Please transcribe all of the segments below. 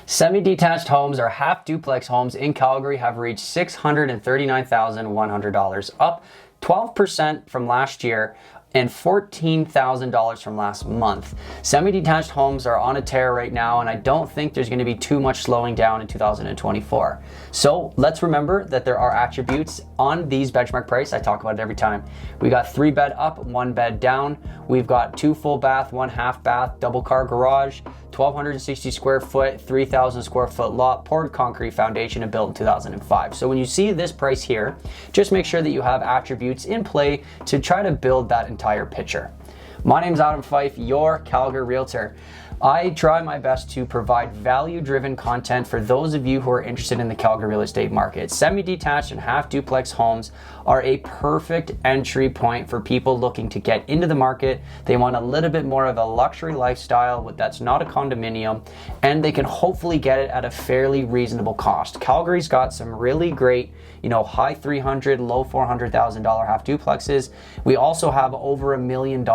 Semi-detached homes or half duplex homes in Calgary have reached $639,100, up 12% from last year and $14,000 from last month. Semi-detached homes are on a tear right now, and I don't think there's going to be too much slowing down in 2024. So let's remember that there are attributes on these benchmark price. I talk about it every time. We got 3 bed up, 1 bed down. We've got 2 full bath, 1 half bath, double car garage, 1,260 square foot, 3,000 square foot lot, poured concrete foundation, and built in 2005. So when you see this price here, just make sure that you have attributes in play to try to build that entire picture. My name is Fyfe, your Calgary realtor. I try my best to provide value-driven content for those of you who are interested in the Calgary real estate market. Semi-detached and half duplex homes are a perfect entry point for people looking to get into the market. They want a little bit more of a luxury lifestyle that's not a condominium, and they can hopefully get it at a fairly reasonable cost. Calgary's got some really great, high $300,000, low $400,000 half duplexes. We also have over $1 million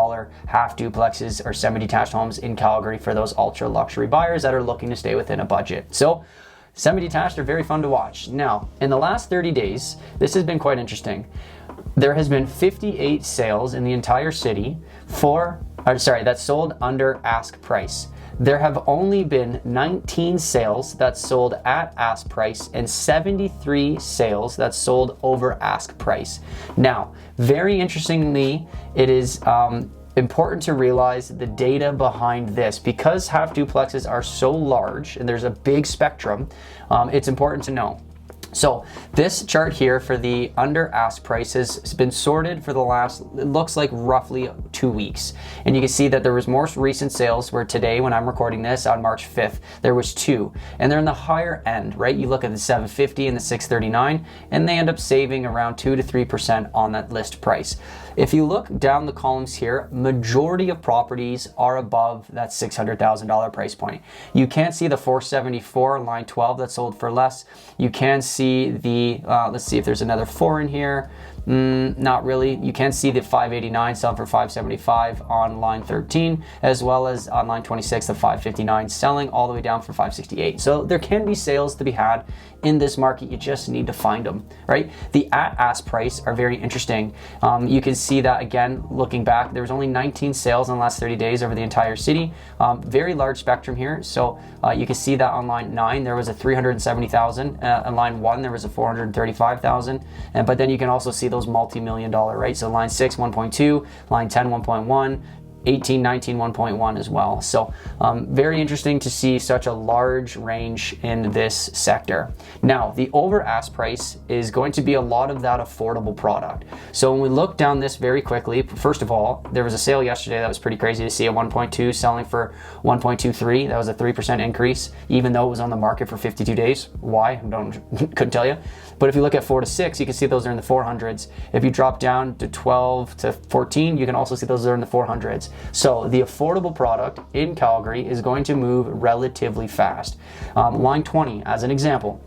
half duplexes or semi-detached homes in Calgary for those ultra luxury buyers that are looking to stay within a budget. So semi-detached are very fun to watch. Now, in the last 30 days, this has been quite interesting. There has been 58 sales in the entire city that sold under ask price. There have only been 19 sales that sold at ask price and 73 sales that sold over ask price. Now, very interestingly, it is important to realize the data behind this. Because half duplexes are so large and there's a big spectrum, it's important to know. So this chart here for the under ask prices has been sorted for the last, it looks like roughly 2 weeks. And you can see that there was more recent sales where today, when I'm recording this on March 5th, there was 2. And they're in the higher end, right? You look at the 750 and the 639, and they end up saving around 2 to 3% on that list price. If you look down the columns here, majority of properties are above that $600,000 price point. You can't see the 474 line 12 that sold for less. You can see the, let's see if there's another 4 in here. Not really. You can see the 589 selling for 575 on line 13, as well as on line 26, the 559 selling all the way down for 568. So there can be sales to be had in this market. You just need to find them, right? The at ask price are very interesting. You can see that again, looking back, there was only 19 sales in the last 30 days over the entire city. Very large spectrum here. So you can see that on line 9, there was a 370,000. On line 1, there was a 435,000. But then you can also see those multi-million dollar, right? So line 6, 1.2, line 10, 1.1, 18, 19, 1.1 as well. So very interesting to see such a large range in this sector. Now, the over ask price is going to be a lot of that affordable product. So when we look down this very quickly, first of all, there was a sale yesterday that was pretty crazy to see, a 1.2 selling for 1.23. That was a 3% increase, even though it was on the market for 52 days. Why? Couldn't tell you. But if you look at 4 to 6, you can see those are in the 400s. If you drop down to 12 to 14, you can also see those are in the 400s. So the affordable product in Calgary is going to move relatively fast. Line 20, as an example,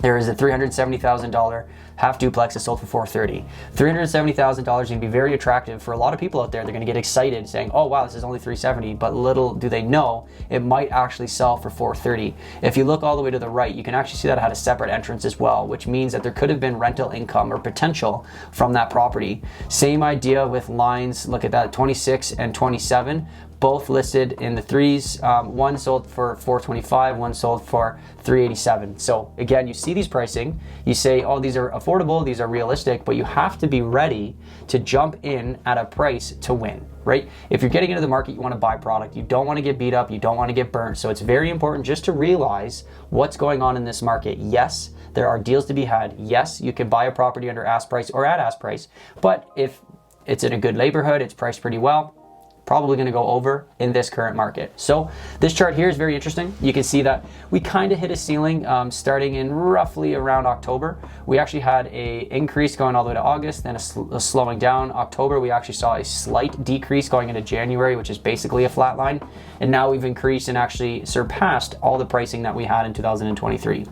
there is a $370,000 half duplex that sold for $430,000. $370,000 is going to be very attractive for a lot of people out there. They're going to get excited saying, oh wow, this is only $370,000, but little do they know it might actually sell for $430,000. If you look all the way to the right, you can actually see that it had a separate entrance as well, which means that there could have been rental income or potential from that property. Same idea with lines, look at that, 26 and 27. Both listed in the 3s. One sold for $425,000, one sold for $387,000. So again, you see these pricing, you say, oh, these are affordable, these are realistic, but you have to be ready to jump in at a price to win, right? If you're getting into the market, you want to buy product. You don't want to get beat up, you don't want to get burnt. So it's very important just to realize what's going on in this market. Yes, there are deals to be had. Yes, you can buy a property under ask price or at ask price, but if it's in a good neighborhood, it's priced pretty well, probably going to go over in this current market. So this chart here is very interesting. You can see that we kind of hit a ceiling starting in roughly around October. We actually had a increase going all the way to August, then a slowing down. October, we actually saw a slight decrease going into January, which is basically a flat line. And now we've increased and actually surpassed all the pricing that we had in 2023.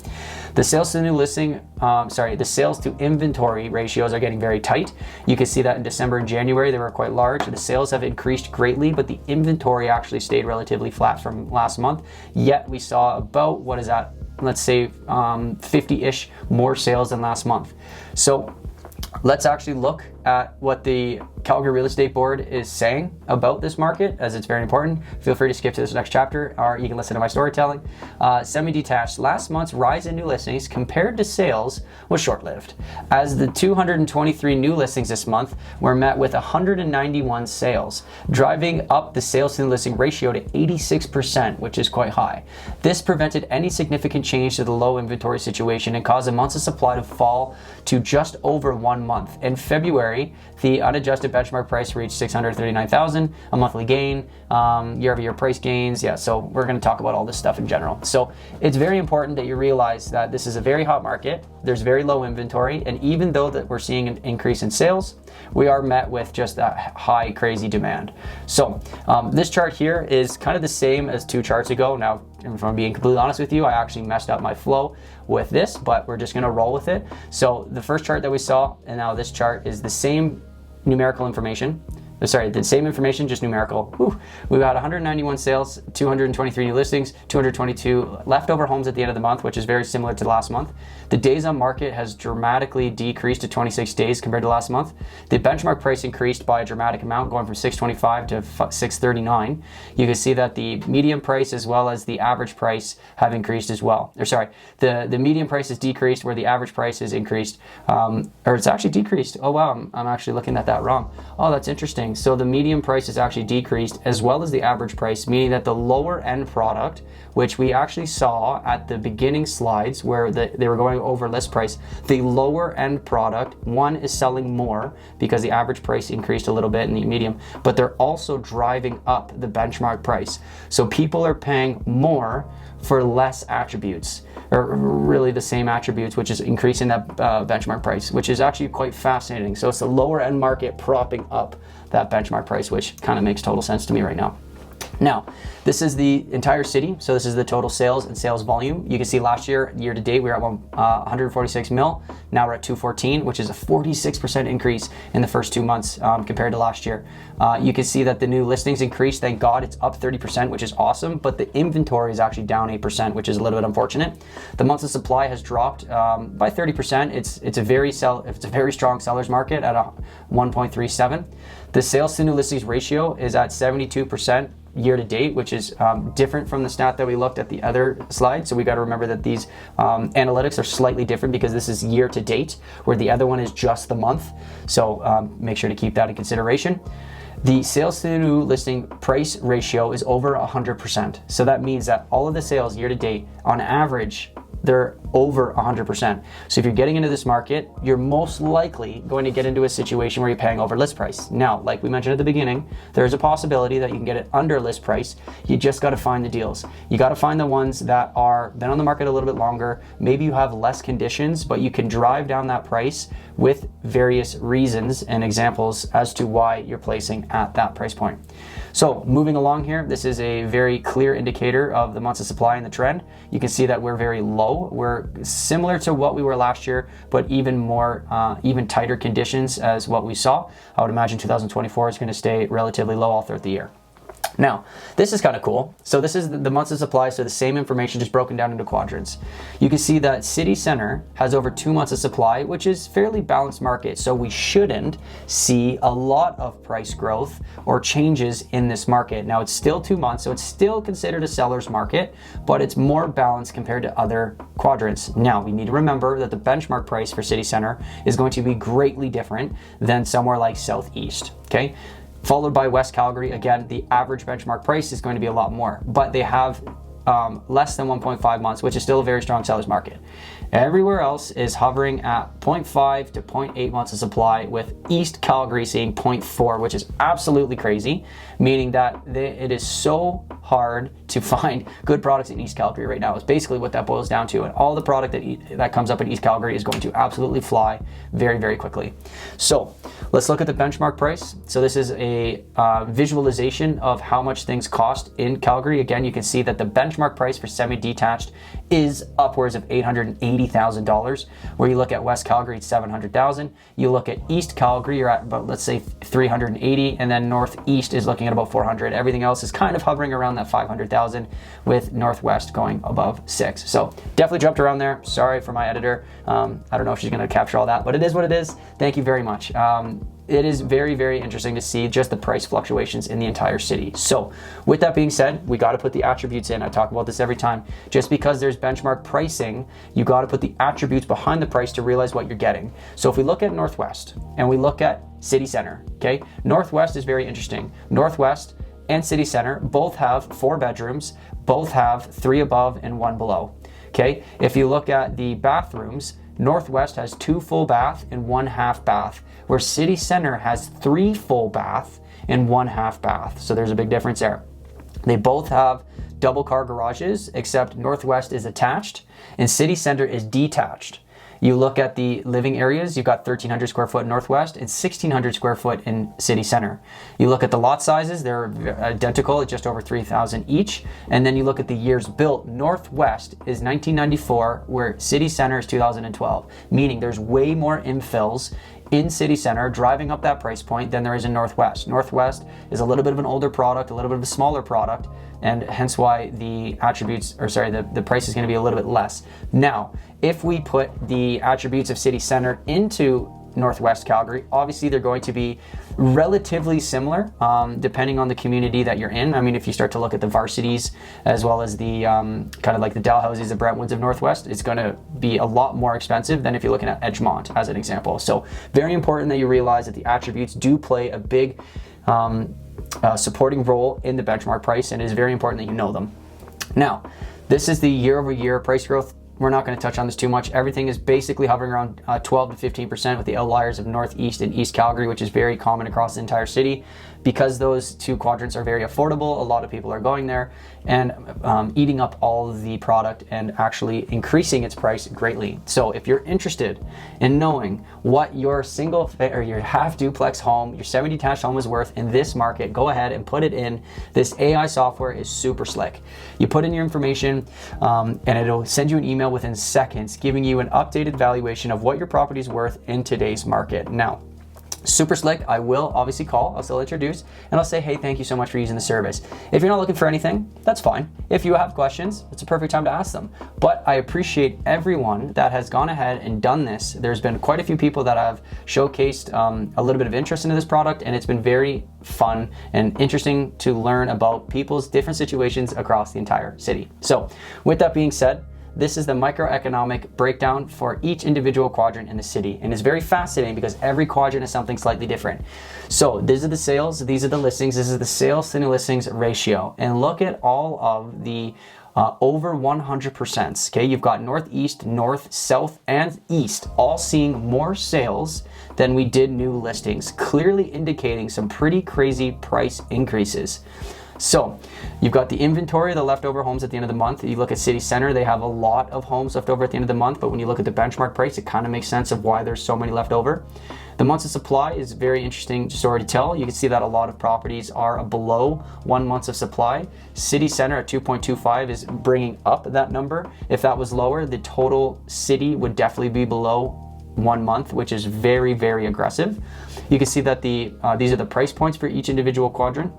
The sales to new listing, the sales to inventory ratios are getting very tight. You can see that in December and January, they were quite large. The sales have increased greatly greatly, but the inventory actually stayed relatively flat from last month. Yet we saw about, what is that? Let's say 50-ish more sales than last month. So let's actually look at what the Calgary Real Estate Board is saying about this market, as it's very important. Feel free to skip to this next chapter, or you can listen to my storytelling. Semi-detached. Last month's rise in new listings compared to sales was short-lived, as the 223 new listings this month were met with 191 sales, driving up the sales to new listing ratio to 86%, which is quite high. This prevented any significant change to the low inventory situation and caused the months of supply to fall to just over 1 month. In February, the unadjusted benchmark price reached $639,000, a monthly gain, year-over-year price gains. Yeah, so we're going to talk about all this stuff in general. So it's very important that you realize that this is a very hot market. There's very low inventory, and even though that we're seeing an increase in sales, we are met with just that high, crazy demand. So this chart here is kind of the same as 2 charts ago. Now, if I'm being completely honest with you, I actually messed up my flow with this, but we're just going to roll with it. So the first chart that we saw, and now this chart, is the same numerical information. Sorry, the same information, just numerical. We got 191 sales, 223 new listings, 222 leftover homes at the end of the month, which is very similar to last month. The days on market has dramatically decreased to 26 days compared to last month. The benchmark price increased by a dramatic amount, going from 625 to 639. You can see that the median price as well as the average price have increased as well. Or sorry, the median price is decreased where the average price is increased, or it's actually decreased. Oh wow, I'm actually looking at that wrong. Oh, that's interesting. So the median price is actually decreased as well as the average price, meaning that the lower end product, which we actually saw at the beginning slides where they were going over list price, the lower end product, one, is selling more because the average price increased a little bit in the medium, but they're also driving up the benchmark price. So people are paying more for less attributes, or really the same attributes, which is increasing that benchmark price, which is actually quite fascinating. So it's the lower end market propping up that benchmark price, which kind of makes total sense to me right now. Now, this is the entire city, so this is the total sales and sales volume. You can see last year to date, we were at 146 mil. Now we're at 214, which is a 46% increase in the first 2 months compared to last year. You can see that the new listings increased. Thank God, it's up 30%, which is awesome, but the inventory is actually down 8%, which is a little bit unfortunate. The months of supply has dropped by 30%. It's a very strong seller's market at 1.37. The sales to new listings ratio is at 72% year to date, which is different from the stat that we looked at the other slide. So we got to remember that these analytics are slightly different because this is year to date, where the other one is just the month. So make sure to keep that in consideration. The sales to new listing price ratio is over 100%. So that means that all of the sales year to date, on average, they're over 100%. So if you're getting into this market, you're most likely going to get into a situation where you're paying over list price. Now, like we mentioned at the beginning, there's a possibility that you can get it under list price. You just got to find the deals. You got to find the ones that are been on the market a little bit longer. Maybe you have less conditions, but you can drive down that price with various reasons and examples as to why you're placing at that price point. So moving along here, this is a very clear indicator of the months of supply and the trend. You can see that we're very low. We're similar to what we were last year, but even more, even tighter conditions as what we saw. I would imagine 2024 is going to stay relatively low all throughout the year. Now, this is kind of cool. So this is the months of supply, so the same information just broken down into quadrants. You can see that City Center has over 2 months of supply, which is fairly balanced market. So we shouldn't see a lot of price growth or changes in this market. Now, it's still 2 months, so it's still considered a seller's market, but it's more balanced compared to other quadrants. Now, we need to remember that the benchmark price for City Center is going to be greatly different than somewhere like Southeast, okay? Followed by West Calgary. Again, the average benchmark price is going to be a lot more, but they have less than 1.5 months, which is still a very strong seller's market. Everywhere else is hovering at 0.5 to 0.8 months of supply, with East Calgary seeing 0.4, which is absolutely crazy, meaning that it is so hard to find good products in East Calgary right now. It's basically what that boils down to, and all the product that comes up in East Calgary is going to absolutely fly very, very quickly. So let's look at the benchmark price. So this is a visualization of how much things cost in Calgary. Again, you can see that the benchmark benchmark price for semi-detached is upwards of $880,000. Where you look at West Calgary, it's $700,000. You look at East Calgary, you're at about, let's say, $380,000, and then Northeast is looking at about $400,000. Everything else is kind of hovering around that $500,000, with Northwest going above $600,000. So definitely jumped around there. Sorry for my editor. I don't know if she's going to capture all that, but it is what it is. Thank you very much. It is very, very interesting to see just the price fluctuations in the entire city. So with that being said, we got to put the attributes in. I talk about this every time. Just because there's benchmark pricing, you got to put the attributes behind the price to realize what you're getting. So if we look at Northwest and we look at City Center, okay? Northwest is very interesting. Northwest and City Center both have 4 bedrooms, both have 3 above and 1 below, okay? If you look at the bathrooms, Northwest has 2 full bath and 1 half bath, where City Center has 3 full bath and 1 half bath. So there's a big difference there. They both have double car garages, except Northwest is attached and City Center is detached. You look at the living areas, you've got 1,300 square foot in Northwest and 1,600 square foot in City Center. You look at the lot sizes, they're identical at just over 3,000 each. And then you look at the years built, Northwest is 1994, where City Center is 2012, meaning there's way more infills in City Center driving up that price point than there is in Northwest. Northwest is a little bit of an older product, a little bit of a smaller product, and hence why the attributes, or sorry, the price is going to be a little bit less. Now, if we put the attributes of City Center into Northwest Calgary, obviously they're going to be relatively similar, depending on the community that you're in. I mean, if you start to look at the varsities as well as the kind of like the Dalhousie's, the Brentwoods of Northwest, it's going to be a lot more expensive than if you're looking at Edgemont as an example. So very important that you realize that the attributes do play a big supporting role in the benchmark price, and it is very important that you know them. Now, this is the year-over-year price growth. We're not going to touch on this too much. Everything is basically hovering around 12 to 15%, with the outliers of Northeast and East Calgary, which is very common across the entire city. Because those 2 quadrants are very affordable, a lot of people are going there and eating up all of the product and actually increasing its price greatly. So if you're interested in knowing what your single or your half duplex home, your semi-detached home is worth in this market, go ahead and put it in. This AI software is super slick. You put in your information and it'll send you an email within seconds giving you an updated valuation of what your property is worth in today's market. Now, super slick. I will obviously call, I'll still introduce, and I'll say, hey, thank you so much for using the service. If you're not looking for anything, that's fine. If you have questions, it's a perfect time to ask them. But I appreciate everyone that has gone ahead and done this. There's been quite a few people that have showcased a little bit of interest into this product, and it's been very fun and interesting to learn about people's different situations across the entire city. So with that being said, this is the microeconomic breakdown for each individual quadrant in the city. And it's very fascinating because every quadrant is something slightly different. So these are the sales, these are the listings, this is the sales to new listings ratio. And look at all of the over 100%. Okay, you've got Northeast, North, South, and East all seeing more sales than we did new listings, clearly indicating some pretty crazy price increases. So you've got the inventory, the leftover homes at the end of the month. You look at City Center, they have a lot of homes left over at the end of the month, but when you look at the benchmark price, it kind of makes sense of why there's so many left over. The months of supply is a very interesting story to tell. You can see that a lot of properties are below 1 month of supply. City Center at 2.25 is bringing up that number. If that was lower, the total city would definitely be below 1 month, which is very, very aggressive. You can see that these are the price points for each individual quadrant.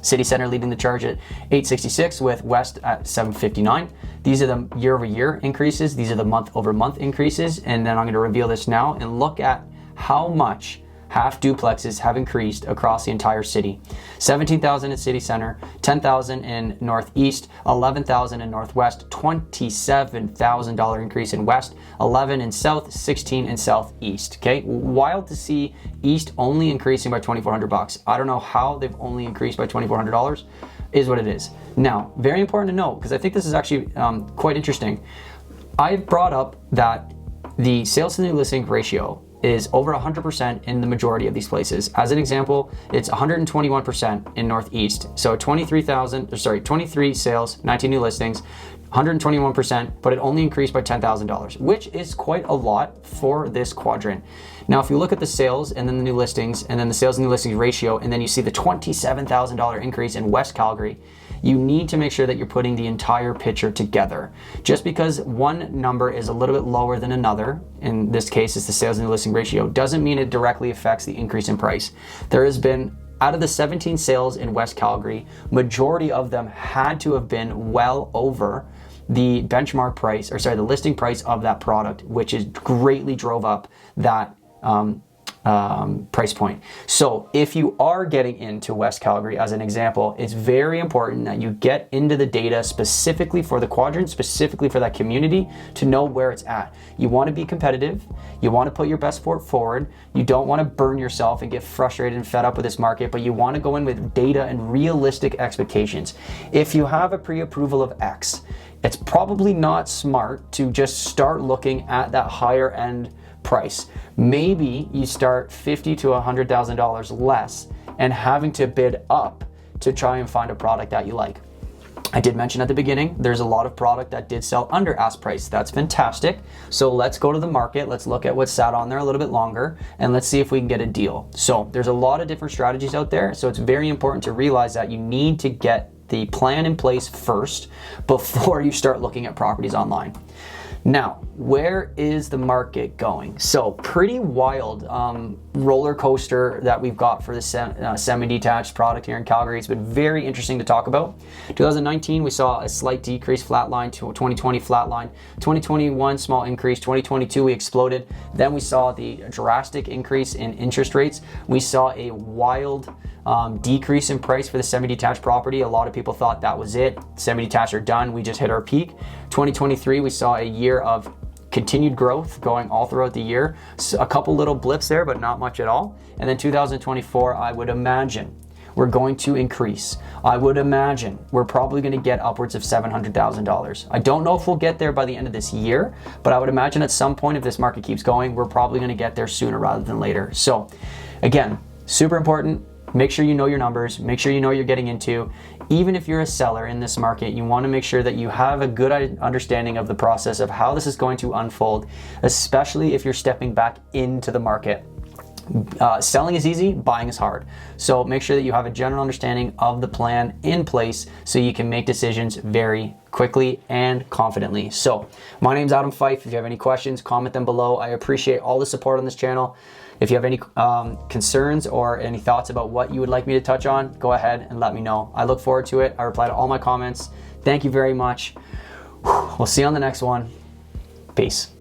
City Center leading the charge at $866 with West at $759. These are the year-over-year increases. These are the month-over-month increases. And then I'm going to reveal this now and look at how much half duplexes have increased across the entire city. 17,000 in City Center, 10,000 in Northeast, 11,000 in Northwest, $27,000 increase in West, 11 in South, 16 in Southeast. Okay, wild to see East only increasing by $2,400. I don't know how they've only increased by $2,400. Is what it is. Now, very important to note because I think this is actually quite interesting. I've brought up that the sales to new listing ratio is over 100% in the majority of these places. As an example, it's 121% in Northeast. So 23 sales, 19 new listings, 121%, but it only increased by $10,000, which is quite a lot for this quadrant. Now, if you look at the sales and then the new listings and then the sales and new listings ratio, and then you see the $27,000 increase in West Calgary, You need to make sure that you're putting the entire picture together. Just because one number is a little bit lower than another, in this case it's the sales and listing ratio, doesn't mean it directly affects the increase in price. There has been, out of the 17 sales in West Calgary, majority of them had to have been well over the benchmark price, or sorry, the listing price of that product, which is greatly drove up that price point. So if you are getting into West Calgary as an example, it's very important that you get into the data specifically for the quadrant, specifically for that community, to know where it's at. You want to be competitive, you want to put your best foot forward, you don't want to burn yourself and get frustrated and fed up with this market, but you want to go in with data and realistic expectations. If you have a pre-approval of X, it's probably not smart to just start looking at that higher end price. Maybe you start $50,000 to $100,000 less and having to bid up to try and find a product that you like. I did mention at the beginning, there's a lot of product that did sell under ask price. That's fantastic. So let's go to the market. Let's look at what sat on there a little bit longer and let's see if we can get a deal. So there's a lot of different strategies out there. So it's very important to realize that you need to get the plan in place first before you start looking at properties online. Now, where is the market going? So pretty wild roller coaster that we've got for the semi-detached product here in Calgary. It's been very interesting to talk about. 2019, we saw a slight decrease, flatline. 2020, flatline. 2021, small increase. 2022, we exploded. Then we saw the drastic increase in interest rates. We saw a wild decrease in price for the semi-detached property. A lot of people thought that was it. Semi-detached are done. We just hit our peak. 2023, we saw a year of continued growth going all throughout the year. So a couple little blips there, but not much at all. And then 2024, I would imagine we're going to increase. I would imagine we're probably going to get upwards of $700,000. I don't know if we'll get there by the end of this year, but I would imagine at some point, if this market keeps going, we're probably going to get there sooner rather than later. So again, super important. Make sure you know your numbers, make sure you know what you're getting into. Even if you're a seller in this market, you want to make sure that you have a good understanding of the process of how this is going to unfold, especially if you're stepping back into the market. Selling is easy, buying is hard. So make sure that you have a general understanding of the plan in place so you can make decisions very quickly and confidently. So my name's Adam Fyfe. If you have any questions, comment them below. I appreciate all the support on this channel. If you have any concerns or any thoughts about what you would like me to touch on, go ahead and let me know. I look forward to it. I reply to all my comments. Thank you very much. We'll see you on the next one. Peace.